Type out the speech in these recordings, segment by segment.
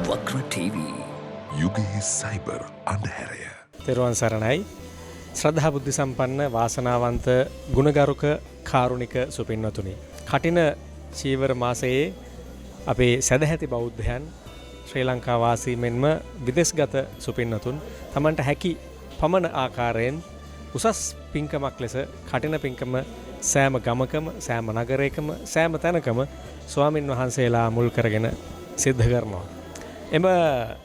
වක්‍ර TV යුගයේ cyber අන්ධහැරය. තෙරුවන් සරණයි. ශ්‍රද්ධා බුද්ධ සම්පන්න වාසනාවන්ත ගුණගරුක කාරුණික සුපින්වතුනි. කටින චීවර මාසයේ අපේ සදැහැති බෞද්ධයන් ශ්‍රී ලංකා වාසී මෙන්ම විදේශගත සුපින්වතුන් තමන්ට හැකි පමණ ආකාරයෙන් උසස් පින්කමක් ලෙස කටින පින්කම සෑම ගමකම සෑම නගරයකම සෑම තැනකම ස්වාමින් වහන්සේලා මුල් කරගෙන සිද්ධ කරනවා. එම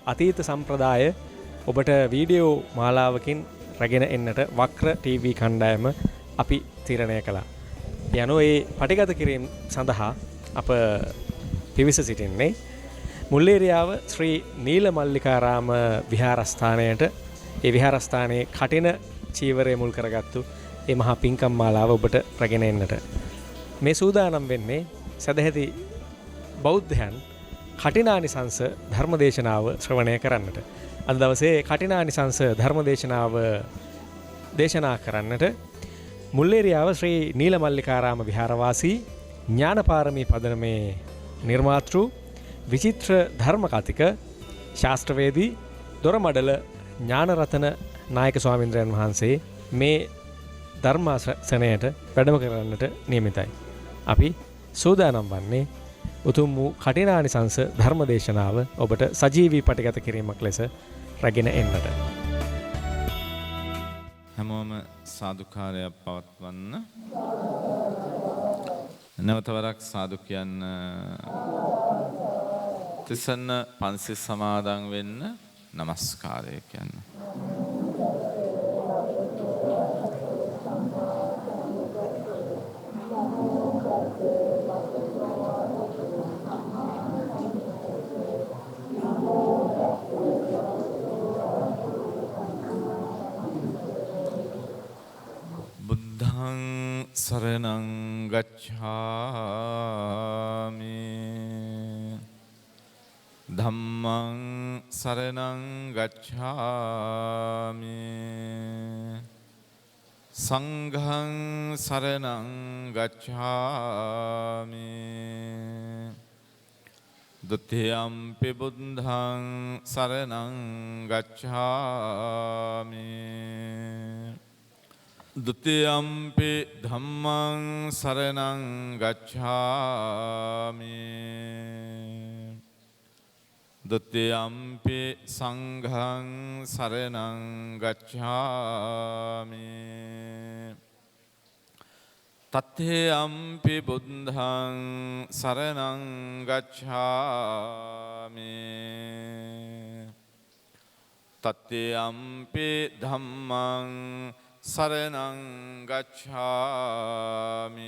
අතීත සම්ප්‍රදාය ඔබට වීඩියෝ මාලාවකින් රැගෙන එන්නට වක්‍ර TV කණ්ඩායම අපි තීරණය කළා. යනෝ ඒ පටිගත කිරීම සඳහා අප පිවිස සිටින්නේ මුල්ලේරියාව ශ්‍රී නීල මල්ලිකාරාම විහාරස්ථානයට. ඒ විහාරස්ථානයේ කටින චීවරය මුල් කරගත්තු ඒ මහා පින්කම් මාලාව ඔබට රැගෙන එන්නට. මේ සූදානම් වෙන්නේ සදැහැති බෞද්ධයන් කටිනානිසංස ධර්මදේශනාව ශ්‍රවණය කරන්නට. අද දවසේ කටිනානිසංස ධර්මදේශනාව දේශනා කරන්නට මුල්ලේරියාව ශ්‍රී නීලමල්ලිකාරාම විහාරවාසී ඥානපාරමී පදනමේ නිර්මාතෘ විචිත්‍ර ධර්ම කතික ශාස්ත්‍රවේදී දොරමඩල ඥානරතන නායක ස්වාමීන්ද්‍රයන් වහන්සේ මේ ධර්මාසනයට වැඩම කරන්නට නියමිතයි. අපි සූදානම් වන්නේ උතුම් වූ කටිනානිසංස ධර්මදේශනාව ඔබට සජීවී පටිගත කිරීමක් ලෙස රැගෙන එන්නට. හැමෝම සාදුකාරයක් පවත්වන්න. නැවතවරක් සාදු කියන්න. තිසරණ පන්සිල් සමාදන් වෙන්න නමස්කාරය කියන්න. සරණං ගච්ඡාමි ධම්මං සරණං ගච්ඡාමි සංඝං සරණං ගච්ඡාමි ဒုတိယံ පි බුද්ධං සරණං ගච්ඡාමි ဒုတိယံ පි ධම්මං සරණං ගච්ඡාමි ဒုတိယံ පි සංඝං සරණං ගච්ඡාමි တတိယံ පි බුද්ධං සරණං ගච්ඡාමි တတိယံ පි ධම්මං සරණං ගච්ඡාමි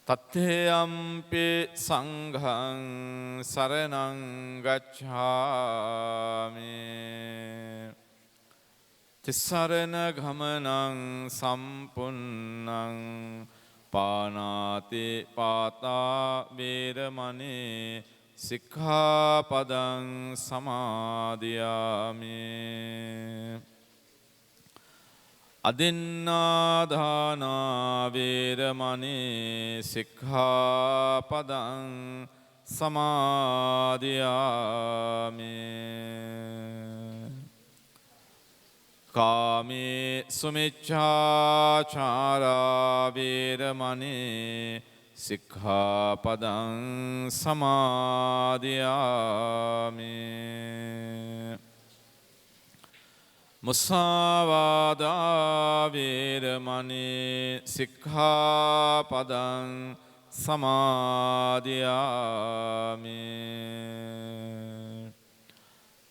တတိယံ පි සංඝං සරණං ගච්ඡාමි තිසරණ ගමනං සම්පුන්නං පානාති පාතා වේරමණී සික්ඛාපදං සමාදියාමි අදින්නාදානා වේරමණී සික්ඛාපදං සමාදියාමි කාමේ සුමිච්ඡාචාරා වේරමණී සික්ඛාපදං සමාදියාමි මුසාවාදා වේරමණී සික්ඛාපදං සමාදියාමි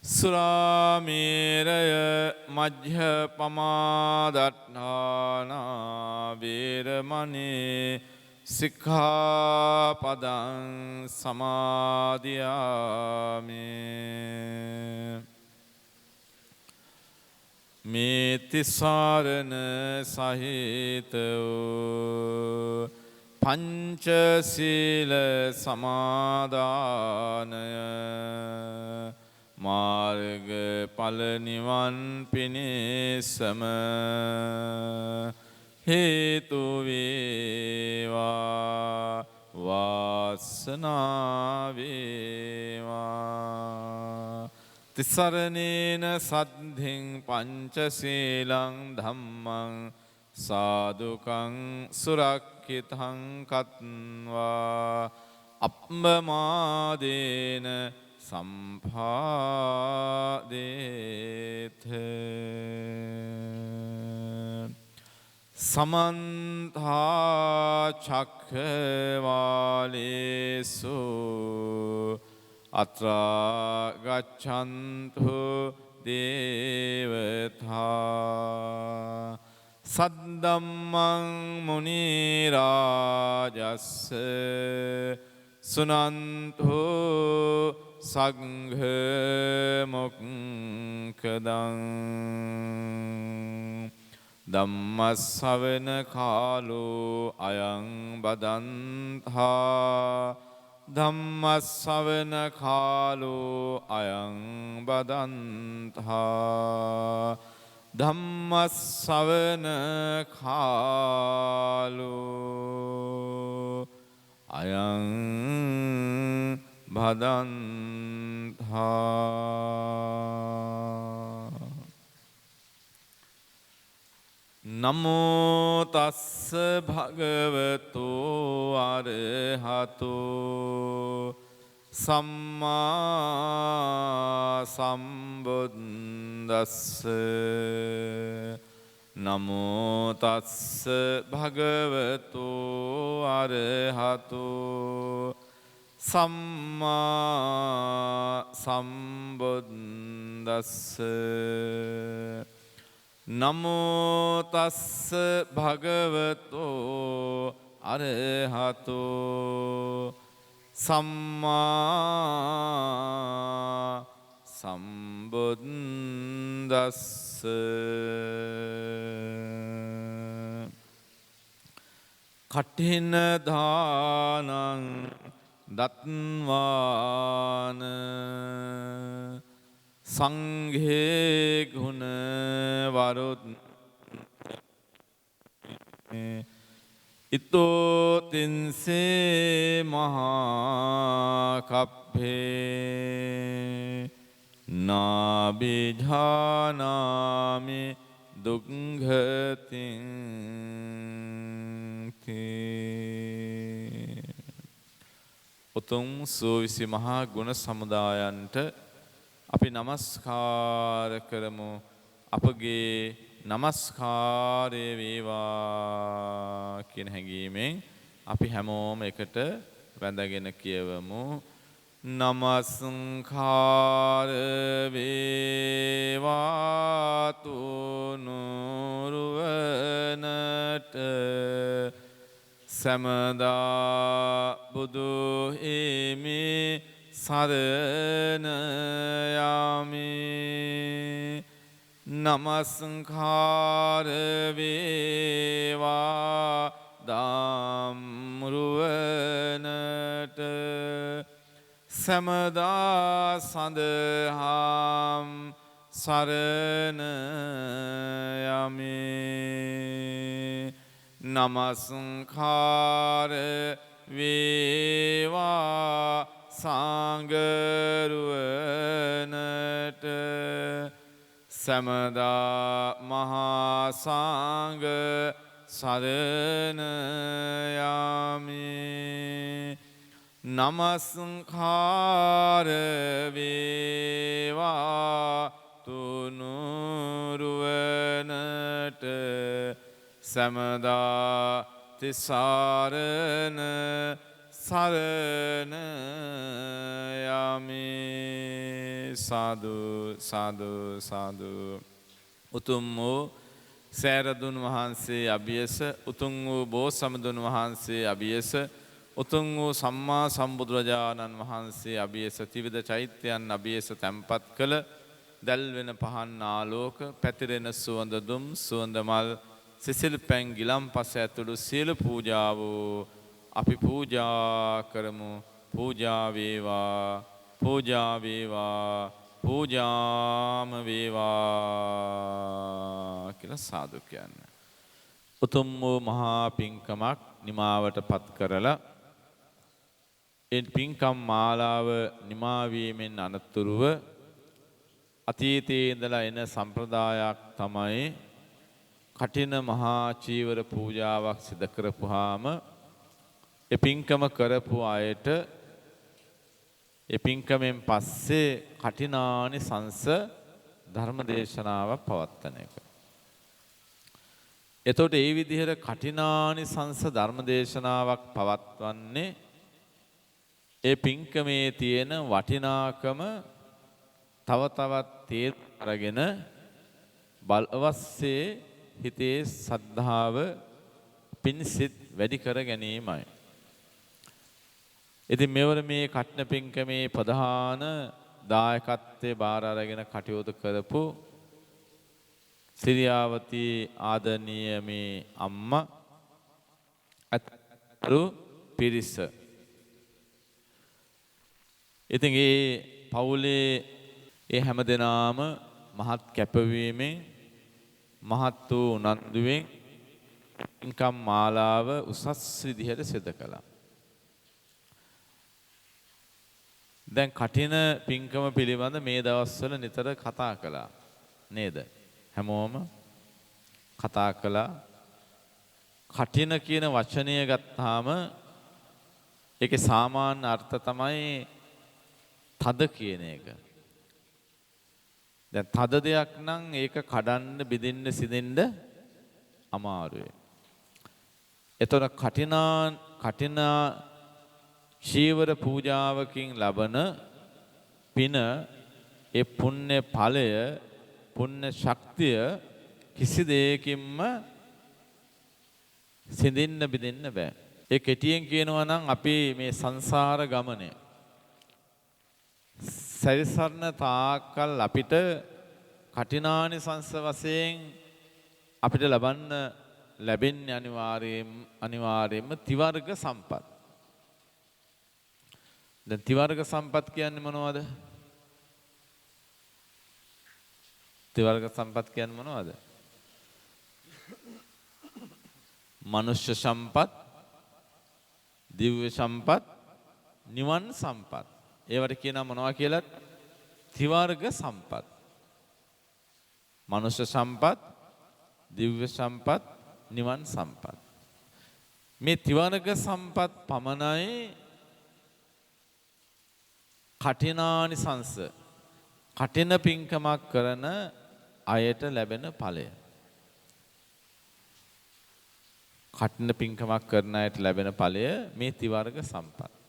සුරාමේරය මජ්ජපමා දට්ඨානා වේරමණී සික්ඛාපදං සමාදියාමි මේ තිසරණ සහිත වූ පංචශීල සමාදානය මාර්ගඵල නිවන් පිණිසම හේතු වේවා වාසනාව වේවා. තිසරණේන සද්ධින් පංචශීලං ධම්මං සාදුකං සුරක්ඛිතං කତ୍වා අප්පමාදේන සම්පාදේත. සමන්තා චක්ඛවාලේසු අත්‍රා ගච්ඡන්තු දේවතා සද්දම්මං මුනි රාජස්ස සුනන්තු සංඝ මොක්ඛදං ධම්මස්සවන කාලෝ අයං බදන්තා ධම්මස්සවන කාලෝ අයං බදන්තා ධම්මස්සවන කාලෝ අයං බදන්තා. නමෝ තස්ස භගවතු අරහතු සම්මා සම්බුද්දස්ස. නමෝ තස්ස භගවතු අරහතු සම්මා සම්බුද්දස්ස. නමෝ තස්ස භගවතු අරහතු සම්මා සම්බුද්දස්ස. කඨින දානං දත්වාන සංඝේ ගුණ වරුත් ඉතෝ තින්සේ මහා කප්පේ නාබිජානාමි දුක්ඛතින් උතුම් සෝවිසි මහා ගුණ සමුදායන්ට අපි නමස්කාර කරමු. අපගේ නමස්කාරය වේවා කියන හැඟීමෙන් අපි හැමෝම එකට වැඳගෙන කියවමු. නමස්කාර වේවා තුනුරුවනට සමදා බුදු හිමි සරණ යමි. නමස්කාර වේවා ධම්රුවනට සමදා සඳහම් සරණ යමි. නමස්කාර වේවා සංඝරුවනට සමදා මහා සංඝ සරණ යමි. නමස්කාර වේවා තුනුරුවනට සමදා තිසරණ සරණ යමි. සාදු සාදු සාදු. උතුම් වූ සෑරදුන් වහන්සේ අභියස, උතුම් වූ බෝසමදුන් වහන්සේ අභියස, උතුම් වූ සම්මා සම්බුදුරජාණන් වහන්සේ අභියස, ත්‍රිවිධ චෛත්‍යයන් අභියස තැන්පත් කළ දැල්වෙන පහන් ආලෝක, පැතිරෙන සුවඳ දුම් සුවඳ මල්, සිසිල් පැන් ගිලම්පස ඇතුළු සියලු පූජාවෝ අපි පූජා කරමු. පූජා වේවා, පූජා වේවා, පූජාම වේවා කියලා සාදු කියන්න. උතුම් වූ මහා පින්කමක් නිමාවට පත් කරලා ඒ පින්කම් මාලාව නිමා වීමෙන් අනතුරුව අතීතයේ ඉඳලා එන සම්ප්‍රදායක් තමයි කටින මහා චීවර පූජාවක් සිදු කරපුවාම ඒ පින්කම කරපු අයට ඒ පින්කමෙන් පස්සේ කටිනානි සංස ධර්ම දේශනාවක් පවත්වන එක. එතකොට ඒ විදිහට කටිනානි සංස ධර්ම දේශනාවක් පවත්වන්නේ ඒ පින්කමේ තියෙන වටිනාකම තව තවත් තේරුම් අරගෙන බලවස්සේ හිතේ සද්ධාව පින්සිත වැඩි කර ගැනීමයි. ඉතින් මෙවර මේ කට්න පින්කමේ ප්‍රධාන දායකත්වයේ බාර අරගෙන කටයුතු කරපු සිරියාවතී ආදරණීය මේ අම්මා අතුරු පිරිස. ඉතින් ඒ පවුලේ ඒ හැමදෙනාම මහත් කැපවීමෙන් මහත් වූ උනන්දුවෙන් පින්කම් මාලාව උසස් විදිහට සිදු කළා. දැන් කටින පින්කම පිළිබඳ මේ දවස්වල නිතර කතා කළා නේද? හැමෝම කතා කළා. කටින කියන වචනය ගත්තාම ඒකේ සාමාන්‍ය අර්ථ තමයි තද කියන එක. දැන් තද දෙයක් නම් ඒක කඩන්න බෙදෙන්න සිදෙන්න අමාරුයි. එතකොට කටිනා ශීවර පූජාවකින් ලබන පින ඒ පුණ්‍ය ඵලය පුණ්‍ය ශක්තිය කිසි දෙයකින්ම සිඳින්න බෙදෙන්න බෑ. ඒ කෙටියෙන් කියනවා නම් අපි මේ සංසාර ගමනේ සැරිසරන තාක්කල් අපිට කටිනානිසංස වශයෙන් අපිට ලබන්න ලැබෙන්නේ අනිවාර්යයෙන්ම ත්‍රිවර්ග සම්පත්. දැන් ත්‍රිවර්ග සම්පත් කියන්නේ මොනවද? ත්‍රිවර්ග සම්පත් කියන්නේ මොනවද? මනුෂ්‍ය සම්පත්, දිව්‍ය සම්පත්, නිවන් සම්පත්. ඒවට කියනවා මොනවා කියලා? ත්‍රිවර්ග සම්පත්. මනුෂ්‍ය සම්පත්, දිව්‍ය සම්පත්, නිවන් සම්පත්. මේ ත්‍රිවර්ග සම්පත් පමණයි කටිනානිසංස කටින පින්කමක් කරන අයට ලැබෙන ඵලය. කටින පින්කමක් කරන අයට ලැබෙන ඵලය මේ ත්‍රිවර්ග සම්පත්.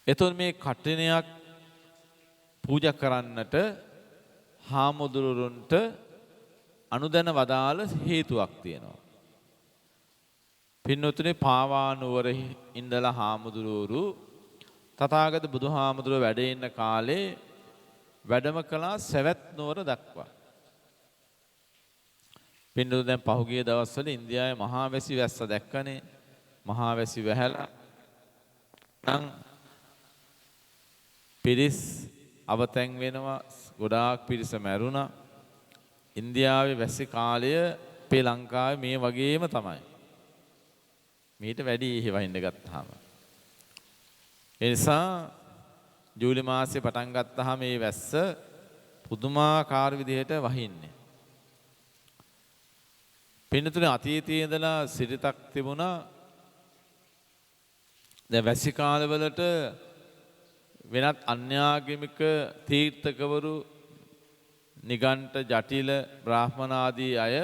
එතකොට මේ කටිනයක් පූජා කරන්නට හාමුදුරුවන්ට අනුදැන වදාළ හේතුවක් තියෙනවා. පින්නතුනේ පාවානුවර ඉඳලා හාමුදුරුවරු තථාගත බුදුහාමුදුරුවෝ වැඩ ඉන්න කාලේ වැඩම කළා සවැත් නුවර දක්වා. පින්නතුනේ දැන් පහුගිය දවස්වල ඉන්දියාවේ මහාවැසි වැස්ස දැක්කනේ. මහාවැසි වැහැලා නම් පිරිස් අවතැන් වෙනවා, ගොඩාක් පිරිස මැරුණා. ඉන්දියාවේ වැසි කාලය අපේ ලංකාවේ මේ වගේම තමයි. මීට වැඩි හිවහින්න ගත්තාම. ඒ නිසා ජූලි මාසේ පටන් ගත්තාම මේ වැස්ස පුදුමාකාර විදිහට වහින්නේ. පින්නතුනේ අතීතයේ ඉඳලා සිරිතක් තිබුණා. දැන් වැසි කාලවලට වෙනත් අන්‍යාගමික තීර්ථකවරු නිගණ්ඨ ජටිල බ්‍රාහ්මණ ආදී අය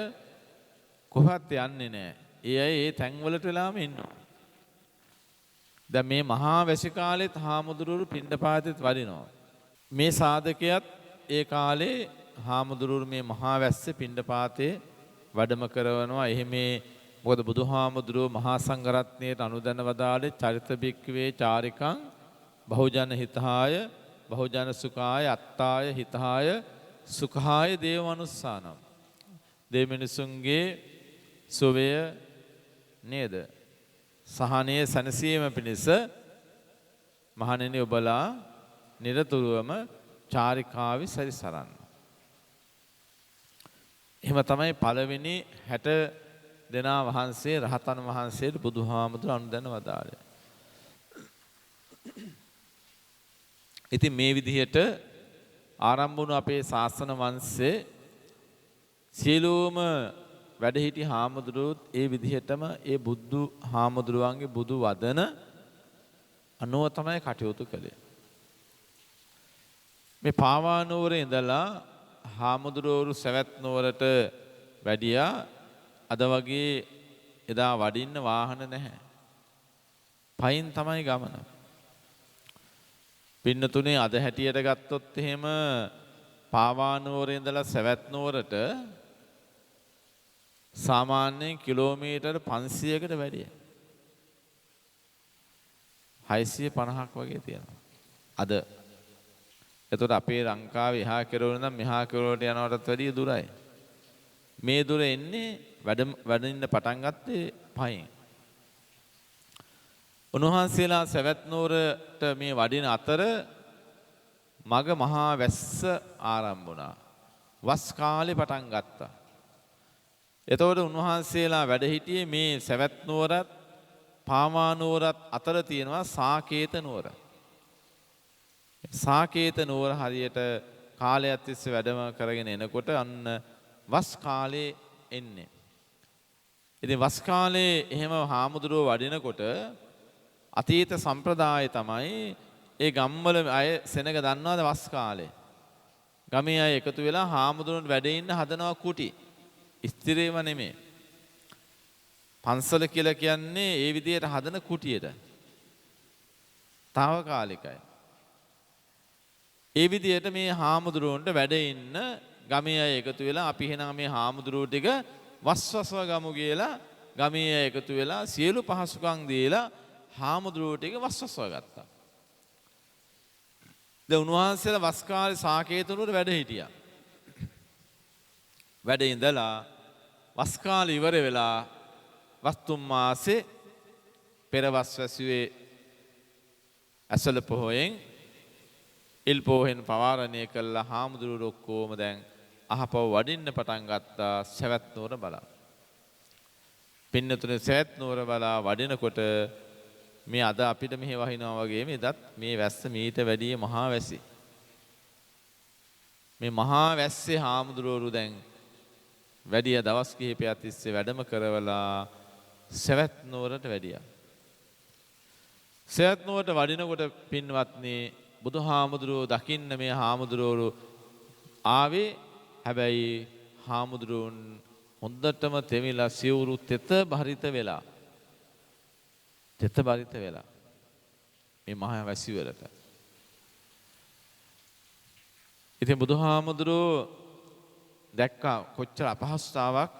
කොහොමත් යන්නේ නැහැ. ඒ අය ඒ තැන්වලට වෙලාම ඉන්නවා. දැන් මේ මහා වැසි කාලෙත් හාමුදුරුවෝ පිණ්ඩපාතෙත් වඩිනවා. මේ සාධකයක් ඒ කාලේ හාමුදුරුවෝ මේ මහා වැස්සේ පිණ්ඩපාතේ වැඩම කරනවා. එහෙමේ මොකද බුදුහාමුදුරුවෝ මහා සංඝරත්නයට අනුදැන වදාළේ චරිත බික්කවේ චාරිකං බහුජන හිතාය බහුජන සුඛාය අත්තාය හිතාය සුඛාය දේවමනුස්සානම්. දෙමිනිසුන්ගේ සුවය නේද? සහනයේ සැනසීම පිණිස මහණෙනි ඔබලා නිරතුරුවම චාරිකාවේ සැරිසරන්න. එහෙම තමයි පළවෙනි 60 දෙනා වහන්සේ රහතන් වහන්සේට බුදුහාමුදුර අනුදැන වදාළේ. ඉතින් මේ විදිහට ආරම්භ වුණු අපේ ශාසන වංශයේ සියලුම වැඩහිටි හාමුදුරුවෝත් ඒ විදිහටම ඒ බුදු හාමුදුරුවන්ගේ බුදු වදන අනුව තමයි කටයුතු කළේ. මේ පාවානුවර ඉඳලා හාමුදුරුවෝ සවැත් නුවරට වැඩියා. අද වගේ එදා වඩින්න වාහන නැහැ. පයින් තමයි ගමන. පින්නතුනේ අද හැටියට ගත්තොත් එහෙම පාවානුවර ඉඳලා සවැත් නුවරට සාමාන්‍යයෙන් කිලෝමීටර් 500කට වැඩිය. 650ක් වගේ තියෙනවා. අද එතකොට අපේ ලංකාවේ එහා කෙරවල නම් මෙහා කෙරවලට යනවටත් වැඩිය දුරයි. මේ දුර එන්නේ වැඩින්න පටන් ගත්තේ පයින්. උන්වහන්සේලා සවැත් නුවරට මේ වඩින අතර මග මහා වැස්ස ආරම්භ වුණා. වස් කාලේ පටන් ගත්තා. එතකොට උන්වහන්සේලා වැඩ හිටියේ මේ සවැත් නුවරත් පාවානුවරත් අතර තියෙනවා සාකේත නුවර. සාකේත නුවර හරියට කාලයක් තිස්සේ වැඩම කරගෙන එනකොට අන්න වස් කාලේ එන්නේ. ඉතින් වස් කාලේ එහෙම හාමුදුරුවෝ වඩිනකොට අතීත සම්ප්‍රදාය තමයි ඒ ගම්වල අය සෙනග දන්නවද වස් කාලේ. ගමේ අය එකතු වෙලා හාමුදුරුවන්ට වැඩ ඉන්න හදනවා කුටි. ස්ථිරේව නෙමෙයි. පන්සල කියලා කියන්නේ ඒ විදිහට හදන කුටියට. తాවකාලිකයි. ඒ විදිහට මේ හාමුදුරුවන්ට වැඩ ඉන්න ගමේ අය එකතු වෙලා අපි එහෙනම් මේ හාමුදුරුවෝ ටික වස්වස්ව ගමු කියලා ගමේ අය එකතු වෙලා සියලු පහසුකම් දීලා හාමුදුරුවෝ ටික වස්වස්ව ගත්තා. දැන් උන්වහන්සේලා වස් කාලේ සාකේතුනුවර වැඩ හිටියා. වැඩ ඉඳලා වස් කාලේ ඉවර වෙලා වස්තුම් මාසේ පෙරවස් වැසුවේ ඇසළ පොහොයෙන් ඉල් පොහොයෙන් පවාරණය කළා. හාමුදුරුවෝ ඔක්කොම දැන් අහපව වඩින්න පටන් ගත්තා සවැත් නුවර බලා. පින්නතුනේ සවැත් නුවර බලා වඩිනකොට මේ අද අපිට මෙහෙ වහිනවා වගේ මේදත් මේ වැස්ස මීට වැඩිය මහා වැසි. මේ මහා වැස්සේ හාමුදුරුවෝ දැන් වැඩිය දවස් කිහිපයක් තිස්සේ වැඩම කරවලා සවැත් නුවරට වැඩියා. සවැත් නුවරට වඩිනකොට පින්වත්නි බුදුහාමුදුරුවෝ දකින්න මේ හාමුදුරුවෝ ආවේ. හැබැයි හාමුදුරුවෝන් හොඳටම තෙමිලා සිවුරු තෙත බරිත වෙලා. තෙත බරිත වෙලා මේ මහා වැසි වලට. ඉතින් බුදුහාමුදුරුවෝ දැක්කා කොච්චර අපහසුතාවක්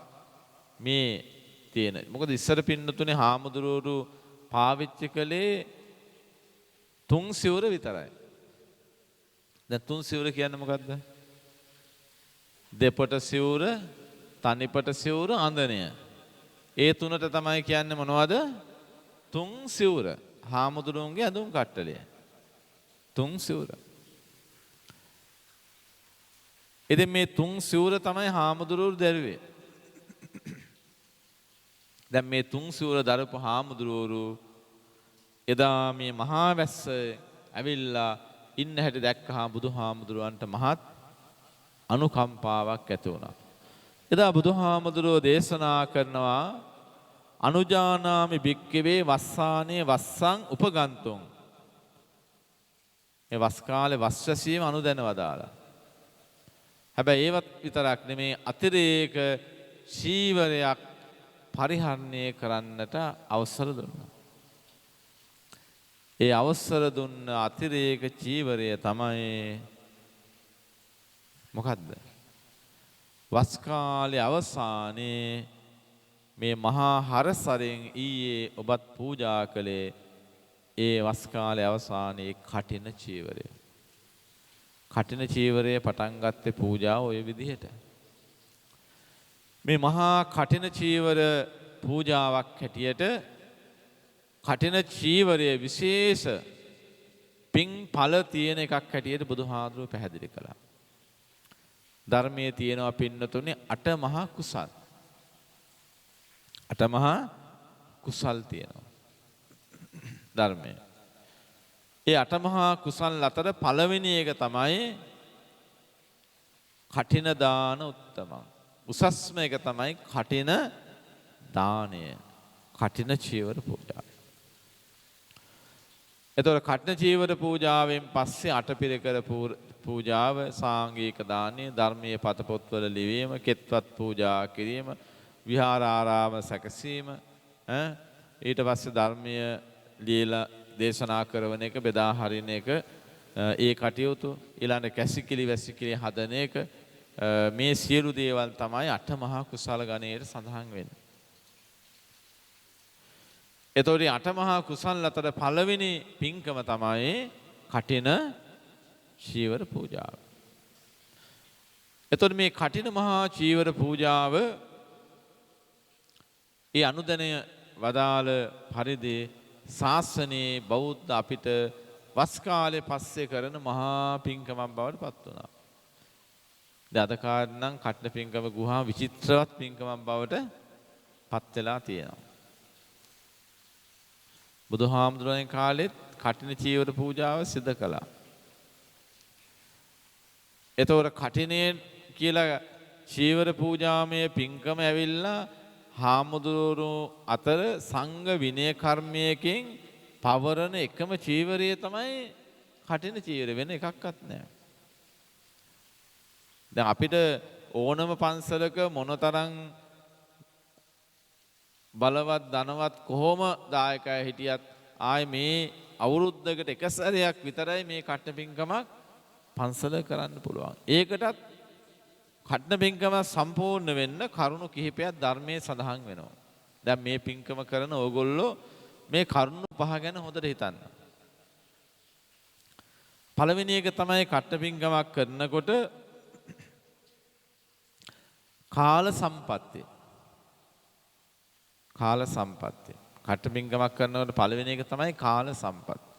මේ තියෙන. මොකද ඉස්සර පින්නතුනේ හාමුදුරුවෝ පාවිච්චි කළේ තුන් සිවුර විතරයි. දැන් තුන් සිවුර කියන්නේ මොකද්ද? දෙපට සිවුර, තනිපට සිවුර, අඳනය. ඒ තුනට තමයි කියන්නේ මොනවද? තුන් සිවුර. හාමුදුරුවන්ගේ ඇඳුම් කට්ටලය. තුන් සිවුර. ඉතින් මේ තුන් සිවුර තමයි හාමුදුරුවෝ දැරුවේ. දැන් මේ තුන් සිවුර දරපු හාමුදුරුවෝ එදා මේ මහා වැස්ස ඇවිල්ලා ඉන්න හැටි දැක්කහම බුදුහාමුදුරුවන්ට මහත් අනුකම්පාවක් ඇති වුණා. එදා බුදුහාමුදුරුවෝ දේශනා කරනවා අනුජානාමි භික්ඛවේ වස්සානේ වස්සං උපගන්තුං. මේ වස් කාලේ වස් වැසීම අනුදැන වදාලා. හැබැයි ඒවත් විතරක් නෙමේ අතිරේක චීවරයක් පරිහරණය කරන්නට අවසර දුන්නා. ඒ අවසර දුන්න අතිරේක චීවරය තමයි මොකද්ද? වස් කාලේ අවසානයේ මේ මහා හරසරෙන් ඊයේ ඔබත් පූජා කළේ ඒ වස් කාලේ අවසානයේ කටින චීවරය. කටින චීවරය පටන් ගත්තේ පූජාව ওই විදිහට. මේ මහා කටින චීවර පූජාවක් හැටියට කටින චීවරය විශේෂ පින් ඵල තියෙන එකක් හැටියට බුදුහාඳුරු පැහැදිලි කළා. ධර්මයේ තියෙනවා පින්නතුනේ අට මහා කුසල්. අට මහා කුසල් තියෙනවා ධර්මයේ. ඒ අටමහා කුසල් අතර පළවෙනි එක තමයි කඨින දාන උත්තමං. උසස්ම එක තමයි කඨින දානය. කඨින චීවර පූජාව. එතකොට කඨින චීවර පූජාවෙන් පස්සේ අටපිරිකර පූජාව, සාංගික දානය, ධර්මීය පතපොත්වල ලිවීම, කෙත්වත් පූජා කිරීම, විහාරාරාම සැකසීම, ඊට පස්සේ ධර්මීය লীලා දේශනා කරන එක, බෙදා හරින එක, ඒ කටයුතු, ඊළඟ කැසිකිලි වැසිකිලි හදන එක, මේ සියලු දේවල් තමයි අටමහා කුසල ගණයට සඳහන් වෙන්නේ. එතකොට අටමහා කුසල් අතර පළවෙනි පින්කම තමයි කඨින චීවර පූජාව. එතකොට මේ කඨින මහා චීවර පූජාව ඒ අනුදැනය වදාළ පරිදි ශාසනයේ බෞද්ධ අපිට වස් කාලේ පස්සේ කරන මහා පින්කමක් බවට පත් වුණා. දැන් අද කාලේ නම් කඨින පින්කම ගුහා විචිත්‍රවත් පින්කමක් බවට පත් වෙලා තියෙනවා. බුදුහාමුදුරන් කාලෙත් කඨින චීවර පූජාව සිදු කළා. එතකොට කඨිනේ කියලා චීවර පූජාමය පින්කම ඇවිල්ලා හාමුදුරු අතර සංඝ විනය කර්මයකින් පවරන එකම චීවරය තමයි කඨින චීවරය, වෙන එකක්වත් නැහැ. දැන් අපිට ඕනම පන්සලක මොනතරම් බලවත් ධනවත් කොහොම දායකය හිටියත් ආයේ මේ අවුරුද්දකට එක සැරයක් විතරයි මේ කඨින පින්කමක් පන්සල කරන්න පුළුවන්. ඒකටත් කඨින පින්කම සම්පූර්ණ වෙන්න කරුණු කිහිපයක් ධර්මයේ සඳහන් වෙනවා. දැන් මේ පින්කම කරන ඕගොල්ලෝ මේ කරුණු පහ ගැන හොඳට හිතන්න. පළවෙනි එක තමයි කඨින පින්කමක් කරනකොට කාල සම්පත්තිය. කාල සම්පත්තිය. කඨින පින්කමක් කරනකොට පළවෙනි එක තමයි කාල සම්පත්තිය.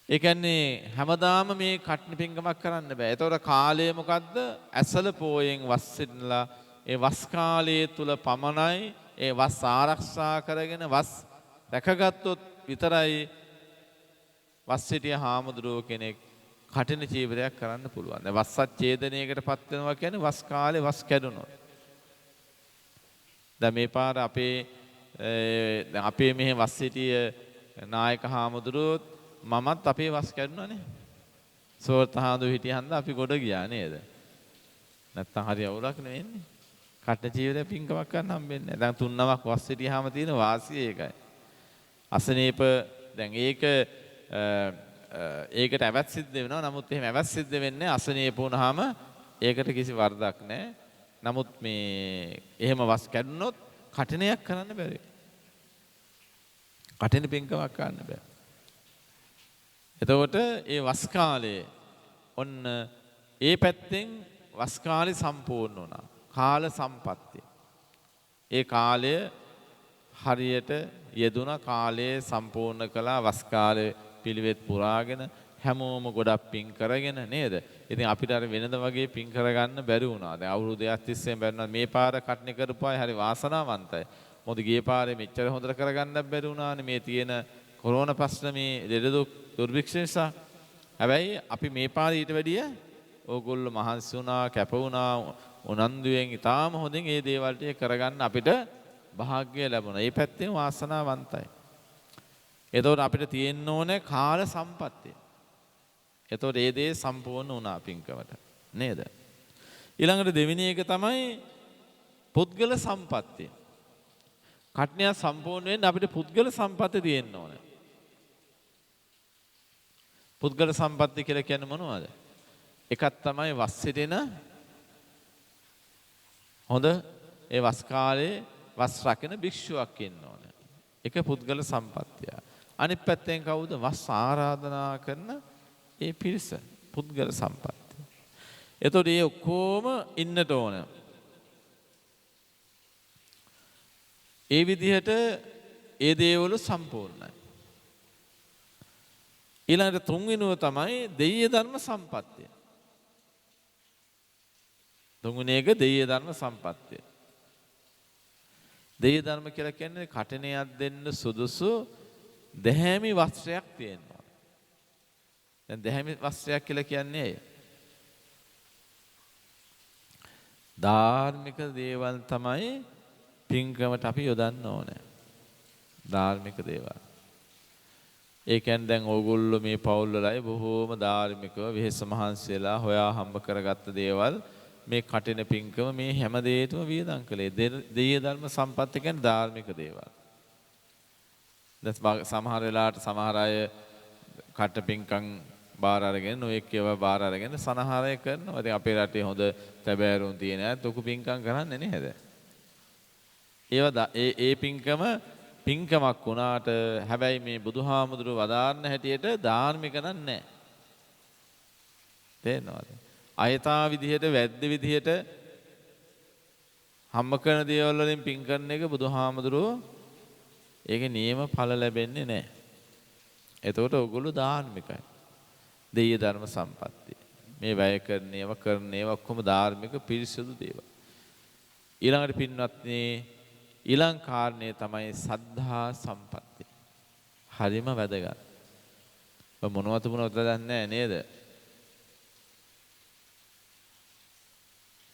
ඒ කියන්නේ හැමදාම මේ කඨින පින්කමක් කරන්න බෑ. ඒතකොට කාලය මොකද්ද? ඇසල පෝයෙන් වස් සිටලා ඒ වස් කාලයේ තුල පමණයි ඒ වස් ආරක්ෂා කරගෙන වස් රැකගත්තොත් විතරයි වස් සිටිය හාමුදුරුවෝ කෙනෙක් කඨින චීවරයක් කරන්න පුළුවන්. දැන් වස්සත් ඡේදනයකටපත් වෙනවා කියන්නේ වස් කාලේ වස් කැඩුනොත්. දැන් මේ පාර අපේ මෙහි වස් සිටිය නායක හාමුදුරුවෝත් මමත් අපේ වස් කැඩුණානේ. සෝර්තහාඳු හිටියහන්ද අපි ගොඩ ගියා නේද? නැත්තම් හරි අවුලක් නෙවෙන්නේ. කඨින චීවරය පින්කමක් කරන්න හම්බෙන්නේ නැහැ. දැන් 3 නමක් වස් සිටියාම තියෙන වාසිය ඒකයි. අසනීප දැන් ඒකට ඇවත් සිද්ධ වෙනවා. නමුත් එහෙම ඇවත් සිද්ධ වෙන්නේ අසනීප වුණාම ඒකට කිසි වරදක් නැහැ. නමුත් මේ එහෙම වස් කැඩුනොත් කඨිනයක් කරන්න බැරි. කඨින පින්කමක් කරන්න බෑ. එතකොට ඒ වස් කාලයේ ඔන්න ඒ පැත්තෙන් වස් කාලේ සම්පූර්ණ වුණා. කාල සම්පත්තිය. ඒ කාලය හරියට යෙදුන කාලයේ සම්පූර්ණ කළා. වස් කාලේ පිළිවෙත් පුරාගෙන හැමෝම ගොඩක් පින් කරගෙන නේද? ඉතින් අපිට අර වෙනද වගේ පින් කරගන්න බැරි වුණා. දැන් අවුරුදු 2ක් තිස්සේම බැරිනවා. මේ පාර කට්නි කරපු අය හරි වාසනාවන්තයි. මොකද ගියේ පාරේ මෙච්චර හොඳට කරගන්නත් බැරි වුණානේ මේ තියෙන කොරෝනා ප්‍රශ්න මේ ලෙඩ දුක් දුර්භික්ෂ නිසා. හැබැයි අපි මේ පාරේ ඊට වැඩිය ඕගොල්ලෝ මහන්සි වුණා, කැප වුණා, උනන්දුවෙන් ඉතාම හොඳින් මේ දේවල් ටික කරගන්න අපිට වාසනාව ලැබුණා. මේ පැත්තෙන් වාසනාවන්තයි. එතකොට අපිට තියෙන්න ඕනේ කාල සම්පත්තිය. එතකොට ඒ දේ සම්පූර්ණ වුණා පින්කමට. නේද? ඊළඟට දෙවෙනි එක තමයි පුද්ගල සම්පත්තිය. කඨිනය සම්පූර්ණ වෙන්න අපිට පුද්ගල සම්පත්තිය තියෙන්න ඕනේ. පුද්ගල සම්පත්තිය කියලා කියන්නේ මොනවද? එකක් තමයි වස් සිටින හොඳ ඒ වස් කාලේ වස් රකින භික්ෂුවක් ඉන්න ඕනේ. ඒක පුද්ගල සම්පත්තිය. අනිත් පැත්තෙන් කවුද? වස් ආරාධනා කරන ඒ පිරිස. පුද්ගල සම්පත්තිය. එතකොට මේ ඔක්කොම ඉන්නට ඕන. ඒ විදිහට ඒ දේවල් සම්පූර්ණයි. ඊළඟට තුන්වෙනුව තමයි දෙය්‍ය ධර්ම සම්පත්තිය. තුන්වෙනි එක දෙය්‍ය ධර්ම සම්පත්තිය. දෙය්‍ය ධර්ම කියලා කියන්නේ කඨිනයක් දෙන්න සුදුසු දැහැමි වස්ත්‍රයක් තියෙනවා. දැන් දැහැමි වස්ත්‍රයක් කියලා කියන්නේ ඇයි? ධාර්මික දේවල් තමයි පින්කමට අපි යොදන්න ඕනේ. ධාර්මික දේවල්. ඒ කියන්නේ දැන් ඕගොල්ලෝ මේ පවුල් වලයි බොහෝම ධාර්මිකව වෙහෙස මහන්සි වෙලා හොයා හම්බ කරගත්ත දේවල් මේ කටින පින්කම මේ හැම දෙයකම වියදම් කළේ. දෙය ධර්ම සම්පත් කියන්නේ ධාර්මික දේවල්. දැන් සමහර වෙලාවට සමහර අය කට පින්කම් බාර අරගෙන නොඑක් ඒවා බාර අරගෙන සනහාරය කරනවා. ඉතින් අපේ රටේ හොඳ තැබෑරුම් තියෙන අය ලොකු පින්කම් කරන්නේ නේද? ඒ පින්කම පින්කමක් වුණාට හැබැයි මේ බුදුහාමුදුරුව වදාारण හැටියට ධාර්මික නැහැ. තේරෙනවද? අයථා විදිහට වැද්ද විදිහට හම්බ කරන දේවල් වලින් පින් කරන එක බුදුහාමුදුරුව ඒකේ නියම ඵල ලැබෙන්නේ නැහැ. එතකොට ඕගොල්ලෝ ධාර්මිකයි. දෙය ධර්ම සම්පත්තිය. මේ වැය කරන ඒවා ඔක්කොම ධාර්මික පිරිසුදු දේවල්. ඊළඟට පින්වත්නි ඊළඟ කාරණේ තමයි සද්ධා සම්පත්තිය. හරිම වැදගත්. මොනවද දන්නේ නේද?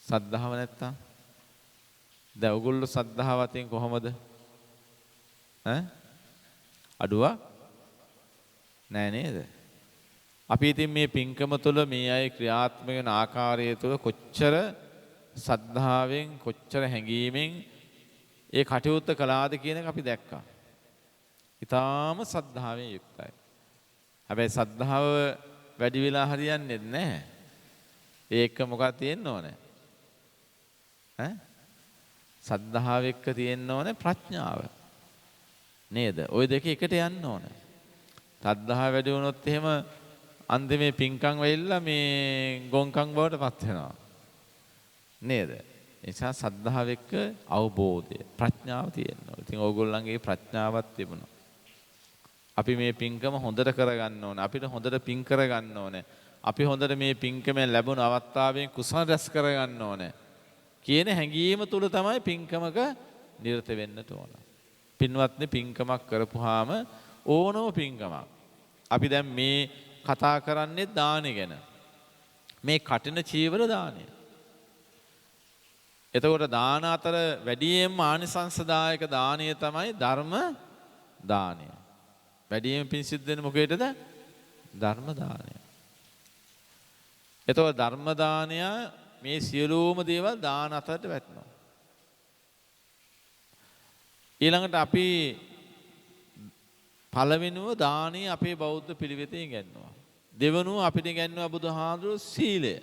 සද්ධාව නැත්තම් දැන් ඔයගොල්ලෝ සද්ධාවතෙන් කොහමද? අඩුවක් නෑ නේද? අපි ඉතින් මේ පින්කම තුළ මේ අය ක්‍රියාත්මක වෙන ආකාරය තුළ කොච්චර සද්ධාවෙන් කොච්චර හැඟීමෙන් ඒ කටයුත්ත කළාද කියන එක අපි දැක්කා. ඊටාම සද්ධාවෙන් යුක්තයි. හැබැයි සද්ධාව වැඩි වෙලා හරියන්නේ නැහැ. ඒක මොකක්ද තියෙන්න ඕනේ? සද්ධාව එක්ක තියෙන්න ඕනේ ප්‍රඥාව. නේද? ওই දෙක එකට යන්න ඕනේ. සද්ධාව වැඩි වුණොත් එහෙම අන්තිමේ පින්කම් වෙilla මේ ගොංකම් බවට පත් වෙනවා. නේද? ඒ නිසා සද්ධාව එක්ක අවබෝධය ප්‍රඥාව තියෙනවා. ඉතින් ඕගොල්ලන්ගේ ප්‍රඥාවක් තිබුණා. අපි මේ පින්කම හොඳට කරගන්න ඕනේ. අපිට හොඳට පින් කරගන්න ඕනේ. අපි හොඳට මේ පින්කමෙන් ලැබුණු අවස්ථාවෙන් කුසල රැස් කරගන්න ඕනේ. කියන හැඟීම තුල තමයි පින්කමක නිරත වෙන්නට ඕන. පින්වත්නි පින්කමක් කරපුවාම ඕනම පින්කමක්. අපි දැන් මේ කතා කරන්නේ දානෙ ගැන. මේ කටින චීවර දානය. එතකොට දාන අතර වැඩියෙන්ම ආනිසංසදායක දානය තමයි ධර්ම දානය. වැඩියෙන්ම පින් සිද්ධ වෙන්නේ මොකේදද? ධර්ම දානය. එතකොට ධර්ම දානය මේ සියලුම දේවල් දාන අතරට වැටෙනවා. ඊළඟට අපි පළවෙනුව දානීය අපේ බෞද්ධ පිළිවෙතේ ඉගෙනනවා. දෙවනුව අපිට ඉගෙනනවා බුදුහාමුදුරුවෝ සීලය.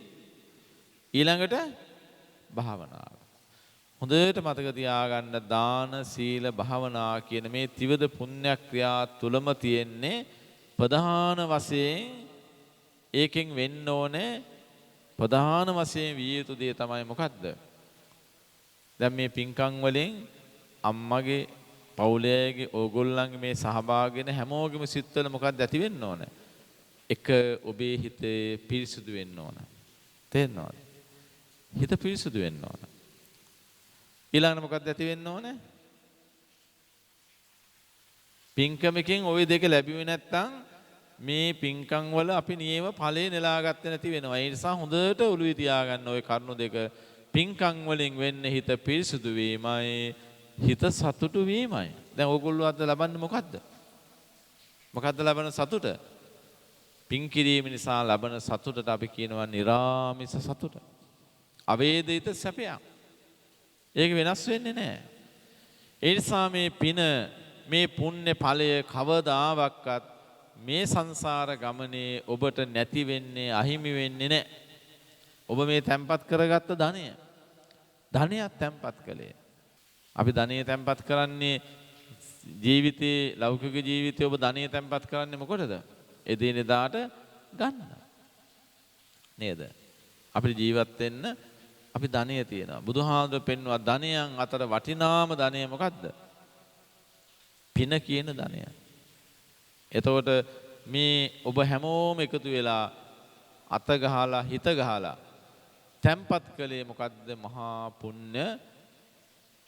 ඊළඟට භාවනාව. හොඳට මතක තියාගන්න දාන සීල භාවනා කියන මේ ත්‍රිවිධ පුණ්‍ය ක්‍රියා තුලම තියෙන්නේ ප්‍රධාන වශයෙන් ඒකෙන් වෙන්න ඕනේ ප්‍රධාන වශයෙන් විය යුතු දේ තමයි මොකද්ද? දැන් මේ පින්කම් වලින් අම්මගේ පවුලේගේ ඕගොල්ලන්ගේ මේ සහභාගී වෙන හැමෝගෙම සිත්වල මොකක්ද ඇති වෙන්න ඕන? එක ඔබේ හිතේ පිරිසුදු වෙන්න ඕන. තේරෙනවද? හිත පිරිසුදු වෙන්න ඕන. ඊළඟට මොකක්ද ඇති වෙන්න ඕන? පින්කමකින් ওই දෙක ලැබුවේ නැත්නම් මේ පින්කම් වල අපි නියම ඵලේ නෙලාගත්තේ නැති වෙනවා. ඒ නිසා හොඳට ඔළුවේ තියාගන්න ওই කරුණු දෙක. පින්කම් වලින් වෙන්නේ හිත පිරිසුදු වීමයි, හිත සතුටු වීමයි. දැන් ඕගොල්ලෝ අද ලබන්නේ මොකද්ද? මොකද්ද ලබන සතුට? පින් කිරීම නිසා ලබන සතුටට අපි කියනවා නිරාමිස සතුට. අවේදිත සැපයක්. ඒක වෙනස් වෙන්නේ නැහැ. ඒ නිසා මේ පින මේ පුණ්‍ය ඵලය කවදාවත් මේ සංසාර ගමනේ ඔබට නැති වෙන්නේ අහිමි වෙන්නේ නැහැ. ඔබ මේ තැම්පත් කරගත්ත ධනයක් තැම්පත් කළේ. අපි ධනය තැම්පත් කරන්නේ ජීවිතේ ලෞකික ජීවිතේ ඔබ ධනය තැම්පත් කරන්නේ මොකටද? එදිනෙදාට ගන්න. නේද? අපිට ජීවත් වෙන්න අපි ධනය තියෙනවා. බුදුහාමුදුරුවෝ පෙන්වුවා ධනයන් අතර වටිනාම ධනය මොකද්ද? පින කියන ධනය. එතකොට මේ ඔබ හැමෝම එකතු වෙලා අත ගහලා හිත ගහලා තැම්පත් කළේ මොකද්ද? මහා පුණ්‍ය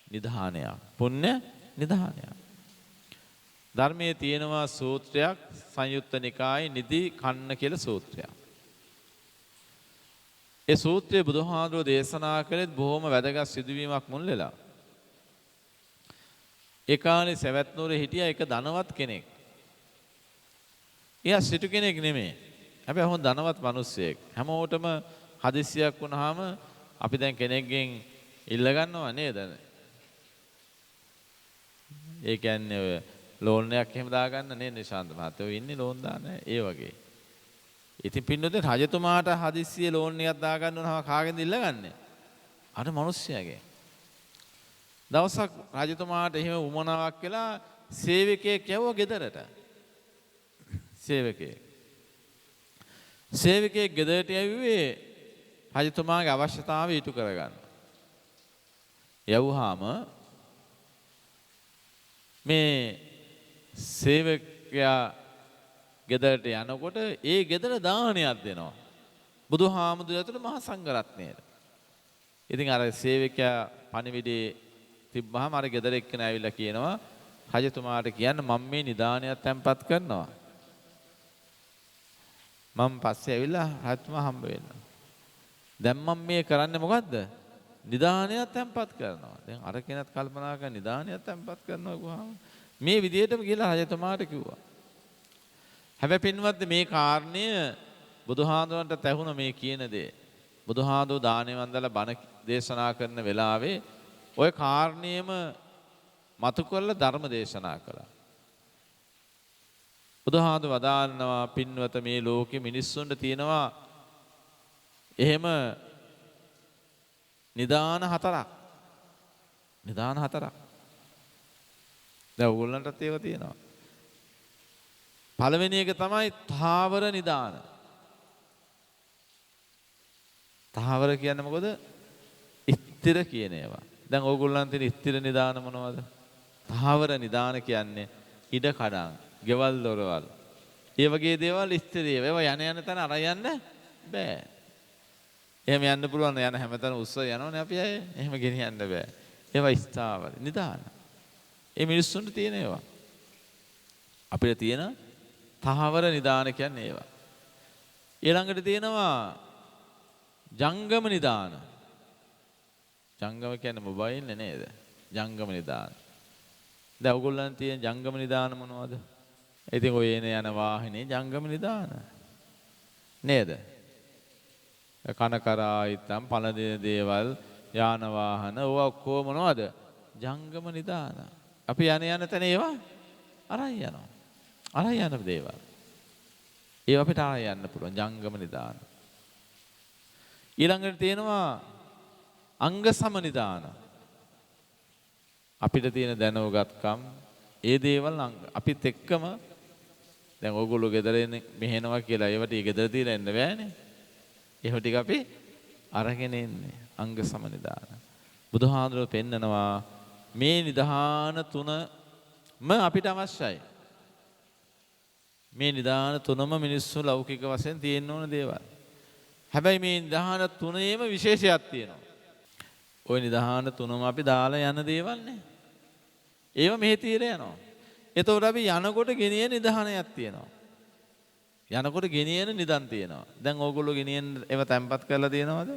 නිධානයක්. පුණ්‍ය නිධානයක්. ධර්මයේ තියෙනවා සූත්‍රයක් සංයුත්ත නිකායේ නිදි කන්න කියලා සූත්‍රයක්. ඒ සූත්‍රයේ බුදුහාඳුරෝ දේශනා කළේ බොහොම වැදගත් සිදුවීමක් මුල් වෙලා. ඒ කාලේ සවැත් නුවරේ හිටියා එක ධනවත් කෙනෙක්. එයා සිටු කෙනෙක් නෙමෙයි. හැබැයි හොඳ ධනවත් මිනිස්සෙක්. හැමෝටම හදිස්සියක් වුණාම අපි දැන් කෙනෙක්ගෙන් ඉල්ල ගන්නවා නේද? ඒ කියන්නේ ඔය ලෝන් එකක් එහෙම දාගන්න නේ නිශාන්ත මහත්තයෝ ඉන්නේ ලෝන් දාන ඒ වගේ. ඉතින් පින්නොත් රජතුමාට හදිස්සියේ ලෝන් එකක් දාගන්න උනම කාගෙන්ද ඉල්ලගන්නේ? අර මිනිස්සයාගේ. දවසක් රජතුමාට එහෙම උමනාවක් වෙලා සේවකයෙක් යවුවා ගෙදරට. සේවකයෙක් ගෙදරට යවුවේ රජතුමාගේ අවශ්‍යතාවය ඉටු කරගන්න. යවුවාම මේ සේවකයා ගෙදරට යනකොට ඒ ගෙදර දානයක් දෙනවා. බුදුහාමුදුරුවෝ ඇතුළු මහා සංඝරත්නයට. ඉතින් අර සේවකයා පණිවිඩේ තිබ්බහම අර ගෙදර එක්කෙනා ඇවිල්ලා කියනවා රජතුමාට කියන්න මම මේ නිදානයක් තැන්පත් කරනවා. මම පස්සේ ඇවිල්ලා රජතුමා හම්බ වෙනවා. දැන් මම මේ කරන්නේ මොකද්ද? නිදානයක් තැන්පත් කරනවා. දැන් අර කෙනත් කල්පනා කරන නිදානයක් තැන්පත් කරනවා ගුවාම මේ විදිහටම කියලා රජතුමාට කිව්වා. හැබැයි පින්වත්නි මේ කාරණය බුදුහාඳුනට තැහුණ මේ කියන දේ. බුදුහාඳු දානේ වන්දලා බණ දේශනා කරන වෙලාවේ ওই කාරණේම මතු කරලා ධර්ම දේශනා කළා. බුදුහාඳු වදාළනවා පින්වත මේ ලෝකෙ මිනිස්සුන්ට තියෙනවා එහෙම නිදාන හතරක්. නිදාන හතරක්. දැන් ඕගොල්ලන්ටත් ඒව තියෙනවා. පළවෙනි එක තමයි තාවර නිදාන. තාවර කියන්නේ මොකද? ස්ථිර කියන ඒවා. දැන් ඕගොල්ලන් තියෙන ස්ථිර නිදාන මොනවද? තාවර නිදාන කියන්නේ ඉඩ කඩන්, ගෙවල් දොරවල්. ඒ වගේ දේවල් ස්ථිර ඒවා යන තැන අර යන්න බෑ. එහෙම යන්න පුළුවන් යන හැමතැන උස්ස යනවනේ අපි අය. එහෙම ගෙනියන්න බෑ. ඒවා ස්ථාවර නිදාන. ඒ මිනිස්සුන්ට තියෙන ඒවා. අපිට තියෙන තාවර නිදාන කියන්නේ ඒවා. ඊළඟට තියෙනවා ජංගම නිදාන. ජංගම කියන්නේ මොබයිල් නේද? ජංගම නිදාන. දැන් ඔයගොල්ලන් තියෙන ජංගම නිදාන මොනවද? ඉතින් ඔය එන යන වාහනේ ජංගම නිදාන. නේද? කන කරා ඉතම් පළදෙන දේවල් යාන වාහන ඕවා ඔක්කොම මොනවද? ජංගම නිදාන. අපි යන තැන ඒවා අරන් යනවා. අරන් යන දේවල්. ඒව අපිට අරන් යන්න පුළුවන් ජංගම නිදාන. ඊළඟට තියෙනවා අංග සමනිදාන. අපිට තියෙන දැනුගත්කම් ඒ දේවල් අපිත් එක්කම දැන් ඕගොල්ලෝ ගෙදර මෙහෙනවා කියලා ඒවට ගෙදර තියලා එන්න බෑනේ. ඒව ටික අපි අරගෙන එන්නේ අංග සමනිදාන. බුදුහාඳුරෝ පෙන්නනවා මේ නිදාන තුනම අපිට අවශ්‍යයි. මේ නිදාන තුනම මිනිස්සු ලෞකික වශයෙන් තියෙන්න ඕන දේවල්. හැබැයි මේ නිදාන තුනේම විශේෂයක් තියෙනවා. ওই නිදාන තුනම අපි දාලා යන දේවල් නේ. ඒව මෙහෙ තියලා යනවා. එතකොට අපි යනකොට ගෙනියන නිදානයක් තියෙනවා. යනකොට ගෙනියන නිදන් තියෙනවා. දැන් ඕගොල්ලෝ ගෙනියන ඒව තැම්පත් කරලා තියෙනවද?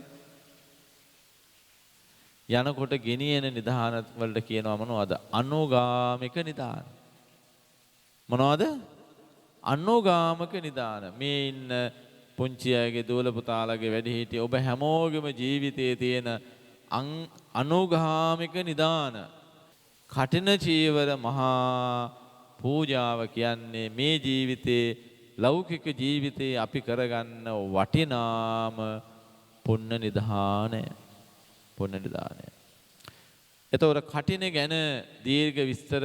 යනකොට ගෙනියන නිදාන වලට කියනවා මොනවද? අනුගාමික නිදාන. මොනවද? අනුගාමික නිදාන. මේ ඉන්න පුංචි අයගේ දූල පුතාලගේ වැඩිහිටිය ඔබ හැමෝගෙම ජීවිතයේ තියෙන අනුගාමික නිදාන. කටින චීවර මහා පූජාව කියන්නේ මේ ජීවිතේ ලෞකික ජීවිතේ අපි කරගන්න වටිනාම පුණ්‍ය නිදානය. පුණ්‍ය නිදානය. එතකොට කටින ගැන දීර්ඝ විස්තර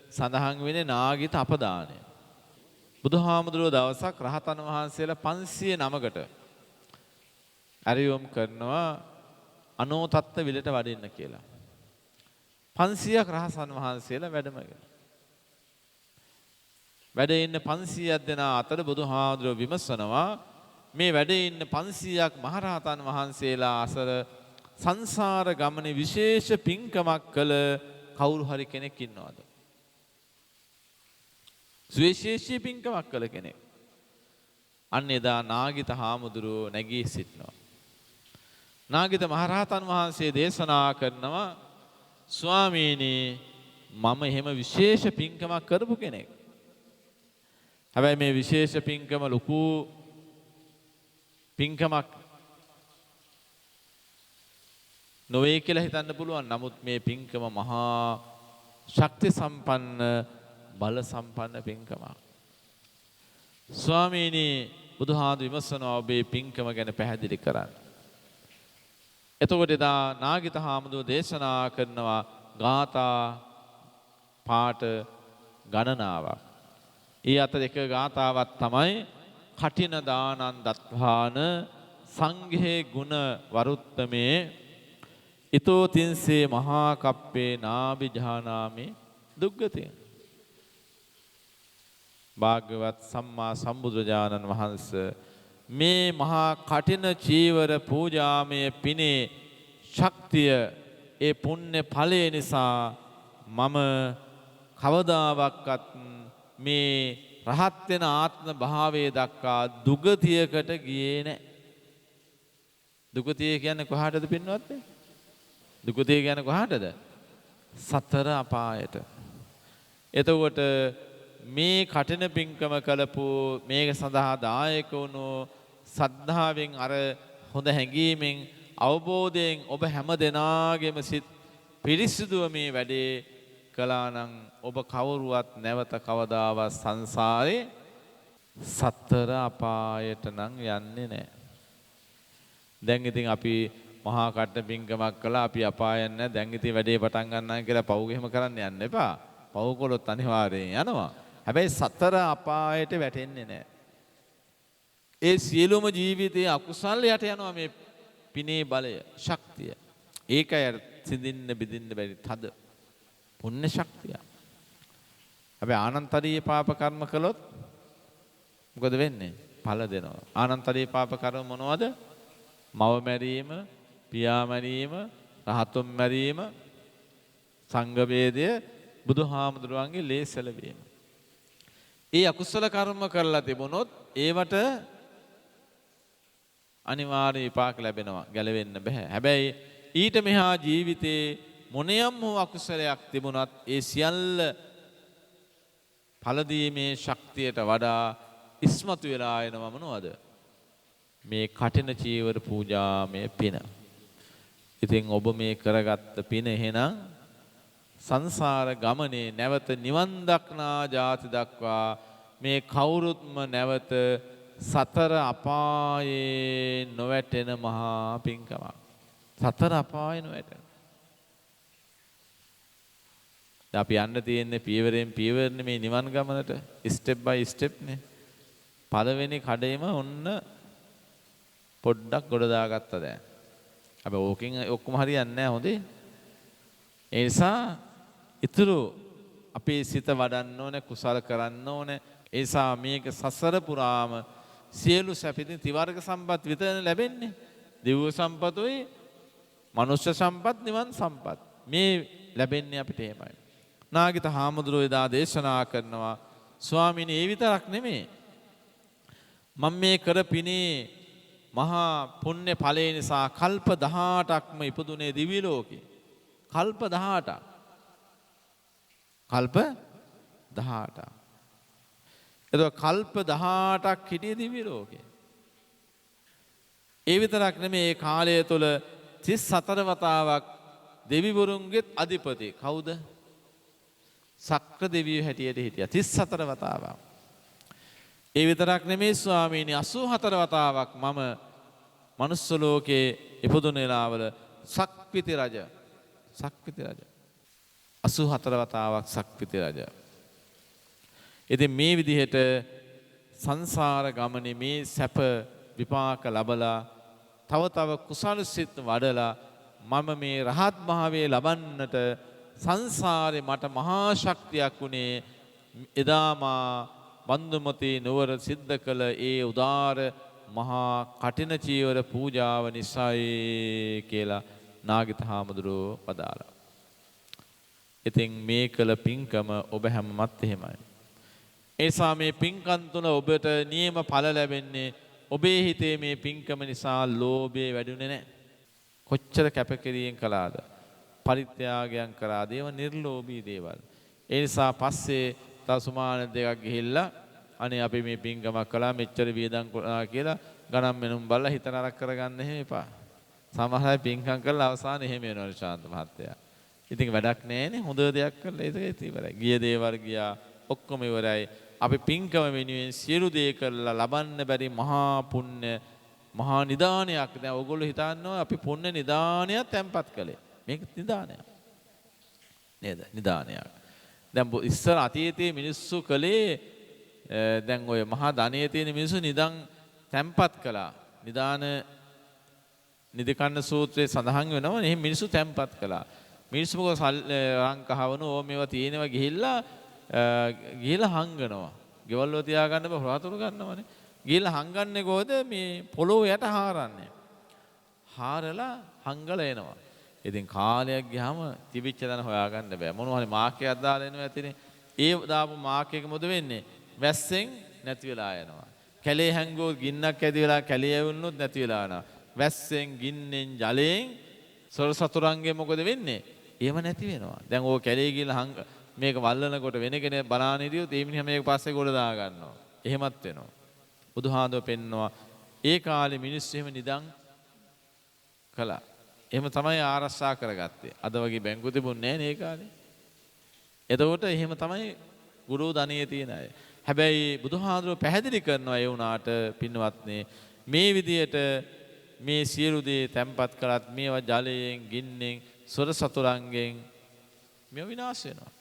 සඳහන් වෙන්නේ නාගිත අපදානය. බුදුහාමුදුරුවෝ දවසක් රහතන් වහන්සේලා 509කට අරියොම් කරනවා අනෝතත්ත විලට වඩින්න කියලා. 500ක් රහතන් වහන්සේලා වැඩමගෙන. වැඩ ඉන්න 500ක් දෙනා අතර බුදුහාමුදුරුවෝ විමසනවා මේ වැඩ ඉන්න 500ක් මහරහතන් වහන්සේලා අසර සංසාර ගමනේ විශේෂ පින්කමක් කළ කවුරු හරි කෙනෙක් ඉන්නවද? සුවිශේෂී පින්කමක් කළ කෙනෙක්. අන්න එදා නාගිත හාමුදුරුවෝ නැගී සිටිනවා. නාගිත මහරහතන් වහන්සේ දේශනා කරනවා ස්වාමීනි මම එහෙම විශේෂ පින්කමක් කරපු කෙනෙක්. හැබැයි මේ විශේෂ පින්කම ලොකු පින්කමක් නොවේ කියලා හිතන්න පුළුවන්. නමුත් මේ පින්කම මහා ශක්ති සම්පන්න බල සම්පන්න පින්කමක්. ස්වාමීනි බුදුහාමුදුරු විමසනවා ඔබේ පින්කම ගැන පැහැදිලි කරන්න. එතකොට එදා නාගිත හාමුදුරුවෝ දේශනා කරනවා ගාථා පාඨ ගණනාවක්. ඊ අතර එක ගාථාවක් තමයි කටින දානං දත්වාන සංඝේ ගුණ වරුත්තමේ ඊතෝ තින්සේ මහා කප්පේ නාබි ජානාමි දුග්ගතේ. භාග්‍යවත් සම්මා සම්බුදුරජාණන් වහන්සේ මේ මහා කටින චීවර පූජාමය පිනේ ශක්තිය ඒ පුණ්‍ය ඵලය නිසා මම කවදාවත් මේ රහත් වෙන ආත්ම භාවයේ දක්වා දුගතියකට ගියේ නැහැ. දුගතිය කියන්නේ කොහාටද පින්වත්නි? දුගතිය කියන්නේ කොහාටද? සතර අපායට. එතකොට මේ කටින පින්කම කළපු මේක සඳහා දායක වුණු සද්ධාවෙන් අර හොඳ හැඟීමෙන් අවබෝධයෙන් ඔබ හැම දෙනාගේම සිත් පිරිසිදුව මේ වැඩේ කළා නම් ඔබ කවුරුවත් නැවත කවදාවත් සංසාරේ සතර අපායට නම් යන්නේ නැහැ. දැන් ඉතින් අපි මහා කට්ට පින්කමක් කළා අපි අපායන් නැහැ. දැන් ඉතින් වැඩේ පටන් ගන්නවා කියලා පව් ගෙම කරන්න යන්න එපා. පව් කළොත් අනිවාර්යෙන් යනවා. හැබැයි සතර අපායට වැටෙන්නේ නැහැ. ඒ සියලුම ජීවිතයේ අකුසල් යට යනවා මේ පිනේ බලය ශක්තිය. ඒකයි සිඳින්න බෙදින්න බැරි තද පුණ්‍ය ශක්තිය. හැබැයි ආනන්තරීය පාප කර්ම කළොත් මොකද වෙන්නේ? ඵල දෙනවා. ආනන්තරීය පාප කර්ම මොනවද? මව මැරීම, පියා මැරීම, රහතුන් මැරීම, සංඝ වේදය, බුදුහාමුදුරුවන්ගේ ලේසල වීම. ඒ අකුසල කර්ම කරලා තිබුණොත් ඒවට අනිවාර්ය විපාක ලැබෙනවා. ගැලවෙන්න බෑ. හැබැයි ඊට මෙහා ජීවිතේ මොනියම් වූ අකුසලයක් තිබුණත් ඒ සියල්ල ඵල දීමේ ශක්තියට වඩා ඉස්මතු වෙලා එනවා මොනවද? මේ කටින චීවර පූජාමය පින. ඉතින් ඔබ මේ කරගත්ත පින එහෙනම් සංසාර ගමනේ නැවත නිවන් දක්නා ජාති දක්වා මේ කවුරුත්ම නැවත සතර අපායේ නොවැටෙන මහා පින්කමක්. සතර අපායේ නොවැටෙන. අපි යන්න තියෙන්නේ පියවරෙන් පියවරනේ මේ නිවන් ගමනට ස්ටෙප් බයි ස්ටෙප් නේ. පළවෙනි කඩේම ඔන්න පොඩ්ඩක් ගොඩ දාගත්තා දැන්. හැබැයි ඕකෙන් ඔක්කොම හරියන්නේ නැහැ හොඳේ. ඒ නිසා ඉතුරු අපේ සිත වඩන්න ඕනේ, කුසල කරන්න ඕනේ. ඒ නිසා මේක සසර පුරාම සියලු සැපිතින් ත්‍රිවර්ග සම්පත් විතරනේ ලැබෙන්නේ. දිව්‍ය සම්පතෝයි, මනුෂ්‍ය සම්පත්, නිවන් සම්පත්. මේ ලැබෙන්නේ අපිට එහෙමයි. නාගිත හාමුදුරුවෝ එදා දේශනා කරනවා ස්වාමීනි ඒ විතරක් නෙමෙයි. මම මේ කර පිනේ මහා පුණ්‍ය ඵලය නිසා කල්ප 18ක්ම ඉපදුනේ දිව්‍ය ලෝකේ. කල්ප 18ක්. කල්ප 18ක්. එතකොට කල්ප 18ක් හිටියේ දිව්‍ය ලෝකේ. ඒ විතරක් නෙමෙයි ඒ කාලය තුල 34 වතාවක් දෙවිවරුන්ගේත් අධිපති කවුද? සක්‍ර දෙවියෝ හැටියට හිටියා 34 වතාවක්. ඒ විතරක් නෙමෙයි ස්වාමීනි 84 වතාවක් මම මනුස්ස ලෝකේ ඉපදුන වෙලාවල සක්විති රජ 84 වතාවක් සක්විති රජ. ඉතින් මේ විදිහට සංසාර ගමනේ මේ සැප විපාක ලබලා තව තව කුසල සිත් වඩලා මම මේ රහත් භාවයේ ලබන්නට සංසාරේ මට මහා ශක්තියක් උනේ එදා මා බන්දුමති නුවර සිද්ධ කළ ඒ උදාර මහා කටින චීවර පූජාව නිසායි කියලා නාගිත හාමුදුරුවෝ පදාලා. ඉතින් මේ කළ පින්කම ඔබ හැමමත් එහෙමයි. ඒසා මේ පින්කම් තුන ඔබට නියම ඵල ලැබෙන්නේ ඔබේ හිතේ මේ පින්කම නිසා ලෝභය වැඩුණේ නැහැ. කොච්චර කැපකිරීම කළාද? පරිත්‍යාගයන් කරාද? ඒව නිර්ලෝභී දේවල්. ඒ නිසා පස්සේ තව සුමාන දෙකක් ගිහිල්ලා අනේ අපි මේ පින්කමක් කළා මෙච්චර වියදම් කළා කියලා ගණන් මෙනුම් බලලා හිත නරක කරගන්න එහෙම එපා. සමහර අය පින්කම් කරලා අවසානයේ එහෙම වෙනවා ශාන්ත මහත්තයා. ඉතින් වැඩක් නැහැනේ හොඳ දෙයක් කරලා ඒක ඉවරයි. ගිය දේවල් ගියා ඔක්කොම ඉවරයි. අපි පින්කම වෙනුවෙන් සියලු දේ කරලා ලබන්න බැරි මහා පුණ්‍ය මහා නිදානයක්. දැන් ඕගොල්ලෝ හිතනවා අපි පුණ්‍ය නිදානයක් තැම්පත් කළේ. මේක නිදානයක්. නේද? නිදානයක්. දැන් ඉස්සර අතීතයේ මිනිස්සු කළේ දැන් ඔය මහා ධනියේ තියෙන මිනිස්සු නිදන් තැම්පත් කළා. නිදාන නිදකන්න සූත්‍රයේ සඳහන් වෙනවා. එහෙනම් මිනිස්සු තැම්පත් කළා. මිනිස්සු මොකද රන් කහවණු ඕ මේවා තියෙනවා ගිහිල්ලා හංගනවා. ගෙවල් වල තියාගන්න බෑ හොරාතුරු ගන්නවනේ. ගිහිල්ලා හංගන්නේ කොහොද මේ පොළොව යට හාරන්නේ. හාරලා හංගලා එනවා. ඉතින් කාලයක් ගියාම තිබිච්ච දන හොයාගන්න බෑ. මොනවා හරි මාකයක් දාලා එනවා ඇතිනේ. ඒ දාපු මාකයක මොකද වෙන්නේ? වැස්සෙන් නැති වෙලා යනවා. කැලේ හැංගුවොත් ගින්නක් ඇති වෙලා කැලේ ඇවුනොත් නැති වෙලා යනවා. වැස්සෙන් ගින්නෙන් ජලයෙන් සොර සතුරන්ගේ මොකද වෙන්නේ? ඒව නැති වෙනවා. දැන් ඕක කැලේ ගිහලා මේක වල්ලනකොට වෙන කෙනෙක් බලාන හිටියොත් ඒ මිනිහා මේක පස්සේ ගොඩ දා ගන්නවා. එහෙමත් වෙනවා. බුදුහාඳුව පෙන්නවා ඒ කාලේ මිනිස්සු එහෙම නිදන් කළා. එහෙම තමයි ආරක්ෂා කරගත්තේ. අද වගේ බැංකු තිබුණේ නැහැ නේ කාලේ. එතකොට එහෙම තමයි ගුරු ධනියේ තියෙන අය. හැබැයි බුදුහාඳුව පැහැදිලි කරනවා ඒ වුණාට පින්වත්නි මේ විදියට මේ සියලු දේ තැම්පත් කරත් මේවා ජලයෙන් ගින්නෙන් සොර සතුරන්ගෙන් මේව විනාශ වෙනවා.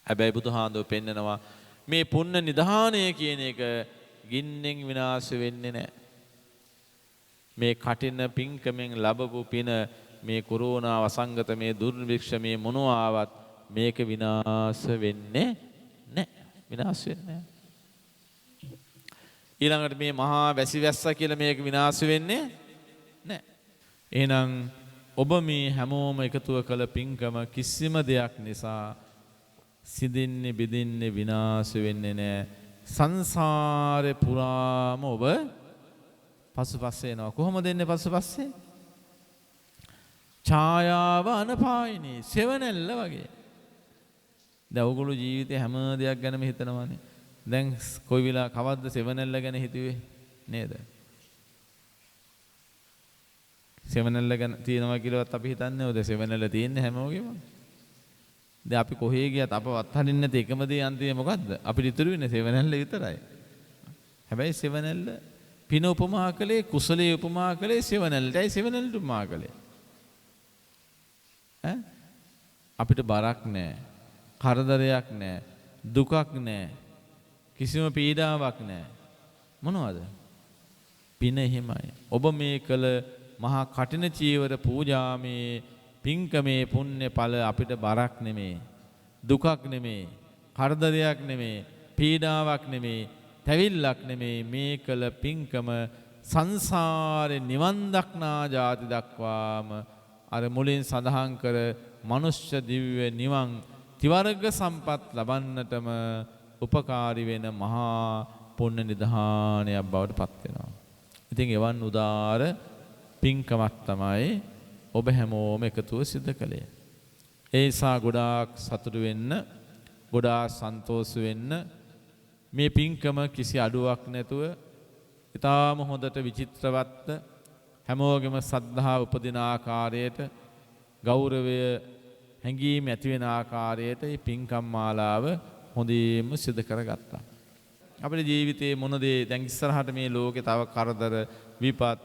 හැබැයි බුදුහාඳුව පෙන්නනවා මේ පුණ්‍ය නිධානය කියන එක ගින්නෙන් විනාශ වෙන්නේ නැහැ. මේ කටින පින්කමෙන් ලැබපු පින මේ කොරෝනා වසංගත මේ දුර්භික්ෂ මේ මොනවා ආවත් මේක විනාශ වෙන්නේ නැහැ. විනාශ වෙන්නේ නැහැ. ඊළඟට මේ මහා වැසි වැස්ස කියලා මේක විනාශ වෙන්නේ නැහැ. එහෙනම් ඔබ මේ හැමෝම එකතුව කළ පින්කම කිසිම දෙයක් නිසා සිදින්නේ බෙදින්නේ විනාශ වෙන්නේ නැහැ. සංසාරේ පුරාම ඔබ පසුපස්සේ එනවා. කොහොමද එන්නේ පසුපස්සේ? ඡායාව අනපායිනී සෙවණැල්ල වගේ. දැන් ඔයගොල්ලෝ ජීවිතේ හැම දෙයක් ගැනම හිතනවානේ. දැන් කොයි වෙලාව කවද්ද සෙවණැල්ල ගැන හිතුවේ නේද? සෙවණැල්ල ගැන තියනවා කියලාවත් අපි හිතන්නේ ඔද සෙවණැල්ල තියෙන්නේ හැමෝගෙම. දැන් අපි කොහේ ගියත් අපව අත්හරින්න නැති එකම දේ අන්තිමේ මොකද්ද? අපිට ඉතුරු වෙන්නේ සෙවණැල්ල විතරයි. හැබැයි සෙවණැල්ල පින උපමා කළේ කුසලයේ උපමා කළේ සෙවණැල්ලටයි සෙවණැල්ලට උපමා කළේ. අපිට බරක් නැහැ. කරදරයක් නැහැ. දුකක් නැහැ. කිසිම පීඩාවක් නැහැ. මොනවද? පින එහෙමයි. ඔබ මේ කළ මහා කටින චීවර පූජාමේ පින්කමේ පුණ්‍ය ඵල අපිට බරක් නෙමේ. දුකක් නෙමේ. කරදරයක් නෙමේ. පීඩාවක් නෙමේ. තැවිල්ලක් නෙමේ. මේ කළ පින්කම සංසාරේ නිවන් දක්නා ජාති දක්වාම අර මුලින් සඳහන් කර මනුෂ්‍ය දිව්‍ය නිවන් ත්‍රිවර්ග සම්පත් ලබන්නටම උපකාරී වෙන මහා පුණ්‍ය නිධානයක් බවට පත් වෙනවා. ඉතින් එවන් උදාර පින්කමක් තමයි ඔබ හැමෝම එකතුව සිදු කළේ. ඒ නිසා ගොඩාක් සතුටු වෙන්න, ගොඩාක් සන්තෝෂ වෙන්න. මේ පින්කම කිසි අඩුවක් නැතුව ඊටාම හොඳට විචිත්‍රවත් හැමෝගෙම සද්ධා උපදින ආකාරයට ගෞරවය හැඟීම් ඇති වෙන ආකාරයට මේ පින්කම් මාලාව හොඳින්ම සිදු කරගත්තා. අපේ ජීවිතේ මොන දේ දැන් ඉස්සරහට මේ ලෝකේ තව කරදර විපත්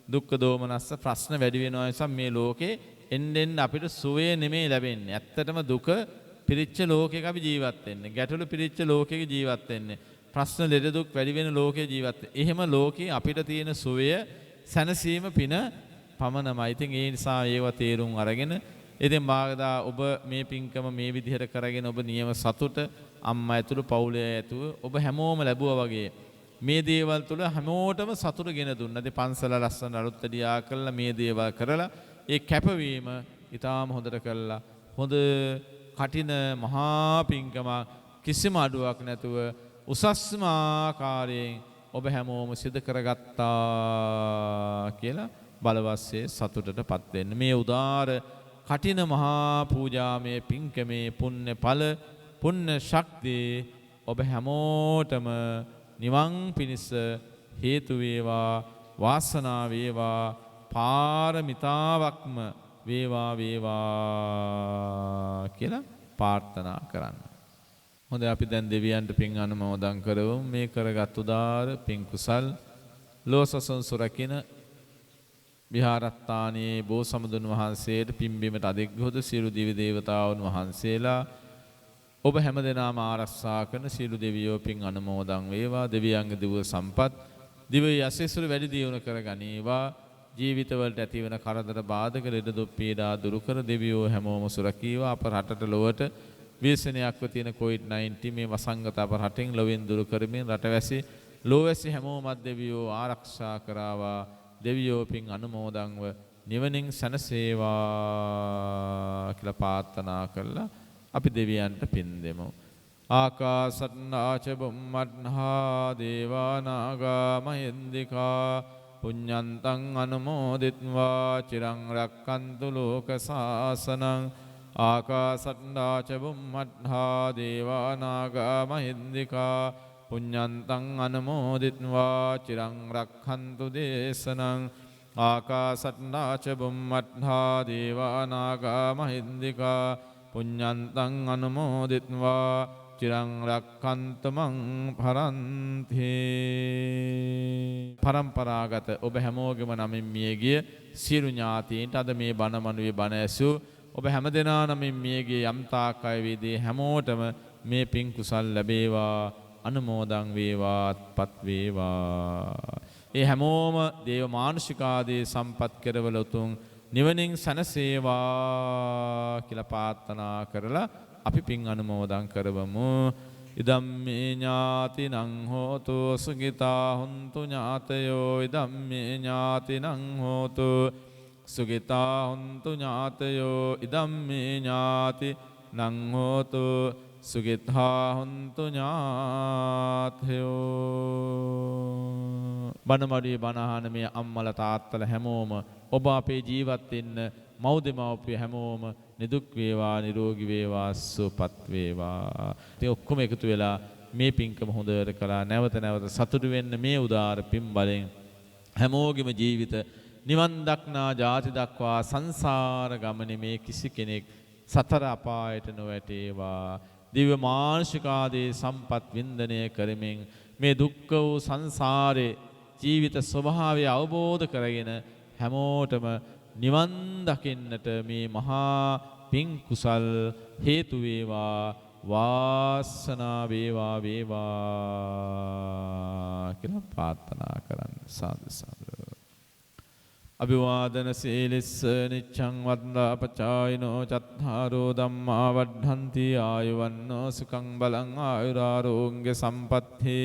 දුක් දෝමනස්ස ප්‍රශ්න වැඩි වෙනවා නිසා මේ ලෝකේ එන්නෙන් අපිට සුවය නෙමෙයි ලැබෙන්නේ. ඇත්තටම දුක පිරිච්ච ලෝකයක අපි ජීවත් වෙන්නේ. ගැටලු පිරිච්ච ලෝකයක ජීවත් වෙන්නේ. ප්‍රශ්න ලෙඩ දුක් වැඩි වෙන ලෝකේ ජීවත් වෙන්නේ. එහෙම ලෝකේ අපිට තියෙන සුවය සැනසීම පින පමණමයි. ඉතින් ඒ නිසා ඒව තේරුම් අරගෙන ඉතින් මාගදා ඔබ මේ පින්කම මේ විදිහට කරගෙන ඔබ නියම සතුට අම්මා ඇතුළු පවුලේ ඇතුළු ඔබ හැමෝම ලැබුවා වගේ මේ දේවල් තුළ හැමෝටම සතුට ගෙන දුන්නා. ඉතින් පන්සල ලස්සන අලුත්දියා කළා මේ දේවල් කරලා ඒ කැපවීම ඊටාම හොඳට කළා. හොඳ කටින මහා පින්කම කිසිම අඩුවක් නැතුව උසස්ම ආකාරයෙන් ඔබ හැමෝම සිදු කරගත්තා කියලා බලවස්සේ සතුටටපත් වෙන්න. මේ උදාර කටින මහා පූජාමය පින්කමේ පුණ්‍ය ඵල පුණ්‍ය ශක්තිය ඔබ හැමෝටම නිවන් පිණිස හේතු වේවා, වාසනාව වේවා, පාරමිතාවක්ම වේවා වේවා කියලා ප්‍රාර්ථනා කරන්න. හොඳයි අපි දැන් දෙවියන්ට පින් අනුමෝදන් කරමු. මේ කරගත් උදාර පින් කුසල් ලෝසසුන් සුරකින විහාරස්ථානයේ බෝසමුදුන් වහන්සේට පින්බීමට අධිග්‍රහත සියලු දිව්‍ය දේවතාවුන් වහන්සේලා ඔබ හැමදෙනාම ආරක්ෂා කරන සියලු දෙවියෝ පින් අනුමෝදන් වේවා. දෙවියන්ගේ දිව්‍ය සම්පත් දිව්‍ය යසෙසුරු වැඩි දියුණු කර ගනීවා. ජීවිතවලට ඇතිවන කරදර බාධක ලෙඩ දුක් පීඩා දුරු කර දෙවියෝ හැමෝම සුරකීවා. අප රටට ලොවට ව්‍යසනයක්ව තියෙන COVID-19 මේ වසංගත අප රටෙන් ලොවෙන් දුරු කරමින් රටවැසි ලෝවැසි හැමෝමත් දෙවියෝ ආරක්ෂා කරවා. දෙවියෝ පින් අනුමෝදන්ව නිවනින් සැනසේවා කියලා ප්‍රාර්ථනා කළා. අපි දෙවියන්ට පින් දෙමු. ආකාසට්ටා ච බුම්මත්හා දේවා නාග මහින්దికා පුඤ්ඤන්තං අනුමෝදිත්වා චිරං රක්칸තු ලෝක සාසනං. ආකාසට්ටා ච බුම්මත්හා දේවා නාග මහින්దికා පුඤ්ඤන්තං අනුමෝදිත්වා චිරං රක්칸තු දේශනං. ආකාසට්ටා ච බුම්මත්හා දේවා නාග මහින්దికා පුඤ්ඤන්තං අනුමෝදිත්වා චිරං රක්칸තු මං පරන්ති. පරම්පරාගත ඔබ හැමෝගෙම නමින් මියගිය සියලු ඥාතීන්ට අද මේ බණ මනුවේ බණ ඇසූ ඔබ හැමදෙනා නමින් මියගිය යම් තාක් අය වේදී හැමෝටම මේ පින් කුසල් ලැබේවා, අනුමෝදන් වේවා, අත්පත් වේවා. ඒ හැමෝම දේව මානුෂිකාදී සම්පත් කෙරවල උතුම් නිවනින් සැනසේවා කියලා ප්‍රාර්ථනා කරලා අපි පින් අනුමෝදන් කරවමු. ඉදම්මේ ඥාතිනං හෝතු සුඛිතා හොන්තු ඥාතයෝ. ඉදම්මේ ඥාතිනං හෝතු සුඛිතා හොන්තු ඥාතයෝ. ඉදම්මේ ඥාතිනං හෝතු සුඛිතා හොන්තු ඥාතයෝ. බණමඩුවේ බණහන මේ අම්මල තාත්තල හැමෝම ඔබ අපේ ජීවත් වෙන්න මව් දෙමව්පිය හැමෝම නිදුක් වේවා, නිරෝගී වේවා, සුවපත් වේවා. ඉතින් ඔක්කොම එකතු වෙලා මේ පින්කම හොඳට කළා. නැවත නැවත සතුටු වෙන්න මේ උදාර පින් බලෙන් හැමෝගෙම ජීවිත නිවන් දක්නා ජාති දක්වා සංසාර ගමනේ මේ කිසි කෙනෙක් සතර අපායට නොවැටේවා. දිව්‍ය මානුෂිකාදී සම්පත් වින්දනය කරමින් මේ දුක්ඛ වූ සංසාරේ ජීවිත ස්වභාවය අවබෝධ කරගෙන හැමෝටම නිවන් දකින්නට මේ මහා පින් කුසල් හේතු වේවා, වාසනා වේවා වේවා කියලා ප්‍රාර්ථනා කරන්න. සාදු සාදු. අභිවාදන සීලිස්ස නිච්ඡං වද්දාපචායිනෝ චත්තාරෝ ධම්මා වඩ්ඩන්ති ආයුවන්නෝ සුඛං බලං ආයුරාරෝග්‍ය සම්පත්ති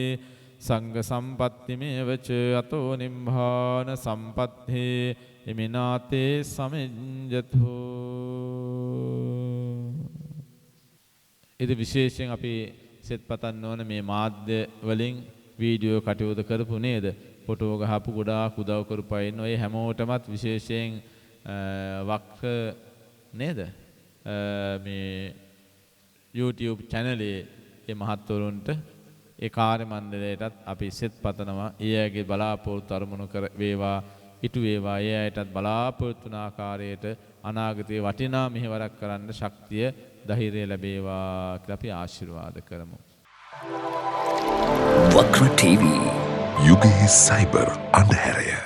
සංඝ සම්පත්ති මේවච අතෝ නිම්භාන සම්පත්ති ඉමිනාතේ සමිඤ්ඤතෝ. ඉතින් විශේෂයෙන් අපි සෙත් පතන්න ඕන මේ මාධ්‍ය වලින් වීඩියෝ කටයුතු කරපු නේද? ෆොටෝ ගහපු ගොඩාක් උදව් කරපයින් ඔය හැමෝටමත් විශේෂයෙන් වක්ක නේද? මේ YouTube channel එකේ මහත්වරුන්ට ඒ කාර්ය මණ්ඩලයටත් අපි සෙත් පතනවා. ඒ අයගේ බලාපොරොත්තු අරමුණු කර වේවා, ඉටු වේවා. ඒ අයටත් බලාපොරොත්තු වන ආකාරයට අනාගතයේ වටිනා මෙහෙවරක් කරන්න ශක්තිය, ධෛර්යය ලැබේවා කියලා අපි ආශිර්වාද කරමු. වක්‍ර TV යුගයේ සයිබර් අන්ධහැරය.